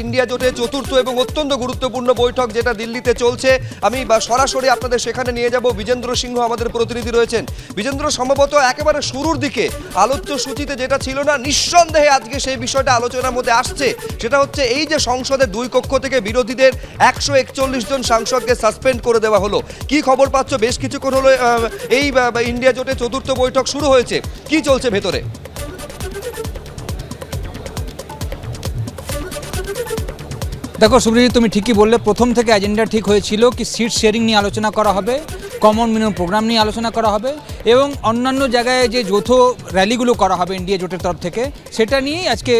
India জোটে চতুর্থ এবং অত্যন্ত গুরুত্বপূর্ণ বৈঠক যেটা দিল্লিতে চলছে। আমি সরাসরি আপনাদের সেখানে নিয়ে যাব। বিজেন্দ্র সিংহ আমাদের প্রতিনিধি রয়েছেন। বিজেন্দ্র, সম্ভবত একেবারে শুরুর দিকে আলোচ্য সূচিতে যেটা ছিল না, নিঃসন্দেহে আজকে সেই বিষয়টা আলোচনার মধ্যে আসছে, সেটা হচ্ছে এই যে সংসদের দুই কক্ষ থেকে বিরোধীদের 141 জন সাংসদকে সাসপেন্ড করে দেওয়া হলো। কি খবর পাচ্ছ? বেশ কিছুক্ষণ হলো এই ইন্ডিয়া জোটে চতুর্থ বৈঠক শুরু হয়েছে, কি চলছে ভেতরে? দেখো সুব্রজিৎ, তুমি ঠিকই বললে, প্রথম থেকে এজেন্ডা ঠিক হয়েছিল কি সিট শেয়ারিং নিয়ে আলোচনা করা হবে, কমন মিনিমাম প্রোগ্রাম নিয়ে আলোচনা করা হবে এবং অন্যান্য জায়গায় যে যৌথ র্যালিগুলো করা হবে ইন্ডিয়া জোটের তরফ থেকে, সেটা নিয়েই আজকে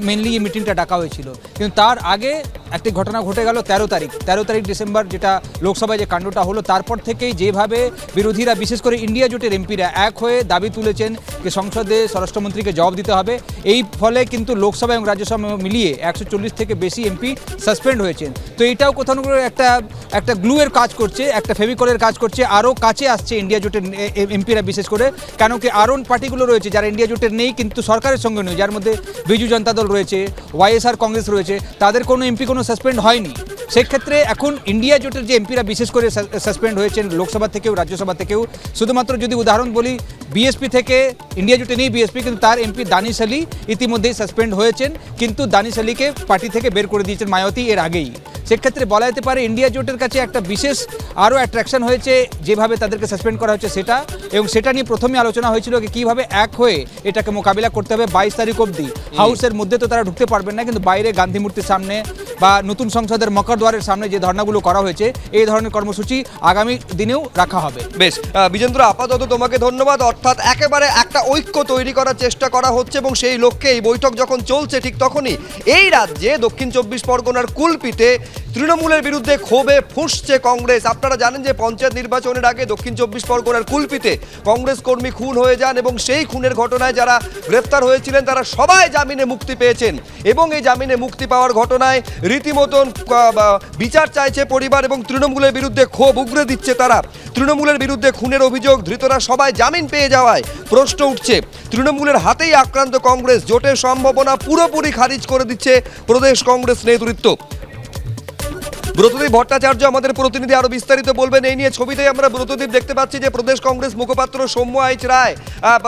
মেনলি এই মিটিংটা ডাকা হয়েছিল। কিন্তু তার আগে একটি ঘটনা ঘটে গেল 13 তারিখ ডিসেম্বর, যেটা লোকসভায় যে কাণ্ডটা হলো, তারপর থেকেই যেভাবে বিরোধীরা বিশেষ করে ইন্ডিয়া জোটের এমপিরা এক হয়ে দাবি তুলেছেন যে সংসদে স্বরাষ্ট্রমন্ত্রীকে জবাব দিতে হবে। এই ফলে কিন্তু লোকসভা এবং রাজ্যসভা মিলিয়ে 140 থেকে বেশি এমপি সাসপেন্ড হয়েছেন। তো এটাও কোথাও না কোথাও একটা গ্লুয়ের কাজ করছে, একটা ফেভিকলের কাজ করছে। আরও কাছে আসছে ইন্ডিয়া জোটের এমপিরা, বিশেষ করে কেন কি আরও পার্টিগুলো রয়েছে যারা ইন্ডিয়া জোটের নেই কিন্তু সরকারের সঙ্গে নেই, যার মধ্যে বিজু জনতা দল রয়েছে, ওয়াইএসআর কংগ্রেস রয়েছে, তাদের কোনো এমপি কোনো সাসপেন্ড হয়নি। সেক্ষেত্রে এখন ইন্ডিয়া জোটের যে এমপিরা বিশেষ করে সাসপেন্ড হয়েছেন লোকসভা থেকেও রাজ্যসভা থেকেও, শুধুমাত্র যদি উদাহরণ বলি, বিএসপি থেকে, ইন্ডিয়া জোটে নেই বিএসপি, কিন্তু তার এমপি দানিশ আলী ইতিমধ্যেই সাসপেন্ড হয়েছেন, কিন্তু দানিশ আলীকে পার্টি থেকে বের করে দিয়েছেন মায়াবতী এর আগেই। সেক্ষেত্রে বলা যেতে পারে ইন্ডিয়া জোটের কাছে একটা বিশেষ আরও অ্যাট্রাকশন হয়েছে যেভাবে তাদেরকে সাসপেন্ড করা হচ্ছে সেটা, এবং সেটা নিয়ে প্রথমে আলোচনা হয়েছিল যে কীভাবে এক হয়ে এটাকে মোকাবিলা করতে হবে। 22 তারিখ অবধি হাউসের মধ্যে তো তারা ঢুকতে পারবেন না, কিন্তু বাইরে গান্ধী মূর্তির সামনে বা নতুন সংসদের মকরদ্বারের সামনে যে ধর্নাগুলো করা হয়েছে, এই ধরনের কর্মসূচি আগামী দিনেও রাখা হবে। বেশ বিজেন্দ্র, আপাতত তোমাকে ধন্যবাদ। অর্থাৎ একেবারে একটা ঐক্য তৈরি করার চেষ্টা করা হচ্ছে এবং সেই লক্ষ্যে এই বৈঠক যখন চলছে ঠিক তখনই এই রাজ্যে দক্ষিণ 24 পরগনার কুলপিতে তৃণমূলের বিরুদ্ধে ক্ষোভে ফুঁসছে কংগ্রেস। আপনারা জানেন যে পঞ্চায়েত নির্বাচনের আগে দক্ষিণ 24 পরগনার কুলপিতে কংগ্রেস কর্মী খুন হয়ে যান এবং সেই খুনের ঘটনায় যারা গ্রেফতার হয়েছিলেন তারা সবাই জামিনে মুক্তি পেয়েছেন এবং এই জামিনে মুক্তি পাওয়ার ঘটনায় রীতিমতন বিচার চাইছে পরিবার এবং তৃণমূলের বিরুদ্ধে ক্ষোভ উগরে দিচ্ছে তারা। তৃণমূলের বিরুদ্ধে খুনের অভিযোগ, ধৃতরা সবাই জামিন পেয়ে যাওয়ায় প্রশ্ন উঠছে তৃণমূলের হাতেই আক্রান্ত কংগ্রেস, জোটের সম্ভাবনা পুরোপুরি খারিজ করে দিচ্ছে প্রদেশ কংগ্রেস নেতৃত্ব। ব্রতদীপ ভট্টাচার্য আমাদের প্রতিনিধি আরো বিস্তারিত বলবেন এই নিয়ে। ছবিতেই আমরা ব্রতদীপ দেখতে পাচ্ছি যে প্রদেশ কংগ্রেস মুখপাত্র সৌম্য আইচ রায়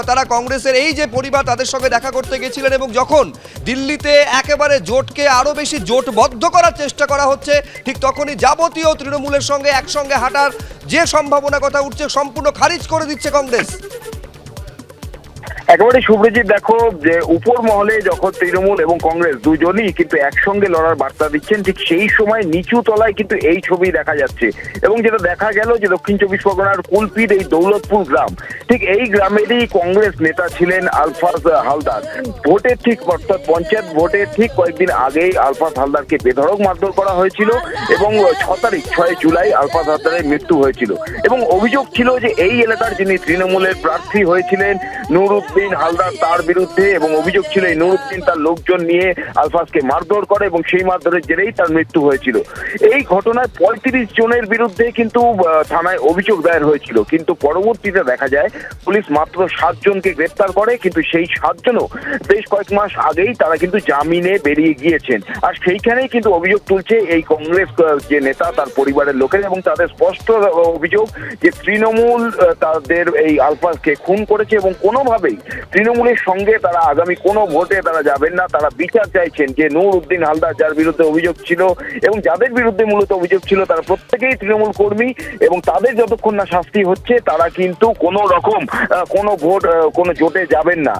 তারা কংগ্রেসের এই যে পরিবার তাদের সঙ্গে দেখা করতে গেছিলেন এবং যখন দিল্লিতে একেবারে জোটকে আরো বেশি জোটবদ্ধ করার চেষ্টা করা হচ্ছে ঠিক তখনই যাবতীয় তৃণমূলের সঙ্গে একসঙ্গে হাঁটার যে সম্ভাবনা কথা উঠছে সম্পূর্ণ খারিজ করে দিচ্ছে কংগ্রেস। একেবারে সুব্রজিৎ, দেখো যে উপর মহলে যখন তৃণমূল এবং কংগ্রেস দুজনই কিন্তু একসঙ্গে লড়ার বার্তা দিচ্ছেন, ঠিক সেই সময় নিচু তলায় কিন্তু এই ছবি দেখা যাচ্ছে এবং যেটা দেখা গেল যে দক্ষিণ 24 পরগনার কুলপির এই দৌলতপুর গ্রাম, ঠিক এই গ্রামেরই কংগ্রেস নেতা ছিলেন আলফাজ হালদার। ভোটের ঠিক অর্থাৎ পঞ্চায়েত ভোটের ঠিক কয়েকদিন আগেই আলফাজ হালদারকে বেধড়ক মারধর করা হয়েছিল এবং 6 জুলাই আলফাজ হালদারের মৃত্যু হয়েছিল এবং অভিযোগ ছিল যে এই এলাকার যিনি তৃণমূলের প্রার্থী হয়েছিলেন নুরউদ্দিন হালদার, তার বিরুদ্ধে, এবং অভিযোগ ছিল এই নুরউদ্দিন তার লোকজন নিয়ে আলফাজকে মারধর করে এবং সেই মারধরের জেরেই তার মৃত্যু হয়েছিল। এই ঘটনায় 35 জনের বিরুদ্ধে কিন্তু থানায় অভিযোগ দায়ের হয়েছিল, কিন্তু পরবর্তীতে দেখা যায় পুলিশ মাত্র 7 জনকে গ্রেপ্তার করে, কিন্তু সেই 7 জনও বেশ কয়েক মাস আগেই তারা কিন্তু জামিনে বেরিয়ে গিয়েছেন। আর সেইখানেই কিন্তু অভিযোগ তুলছে এই কংগ্রেস যে নেতা তার পরিবারের লোকের এবং তাদের স্পষ্ট অভিযোগ যে তৃণমূল তাদের এই আলফাজকে খুন করেছে এবং কোনোভাবেই তৃণমূলের সঙ্গে তারা আগামী কোনো ভোটে তারা যাবেন না। তারা বিচার চাইছেন যে নুরউদ্দিন হালদার যার বিরুদ্ধে অভিযোগ ছিল এবং যাদের বিরুদ্ধে মূলত অভিযোগ ছিল তারা প্রত্যেকেই তৃণমূল কর্মী এবং তাদের যতক্ষণ না শাস্তি হচ্ছে তারা কিন্তু কোনো রকম কোনো ভোট কোনো জোটে যাবেন না।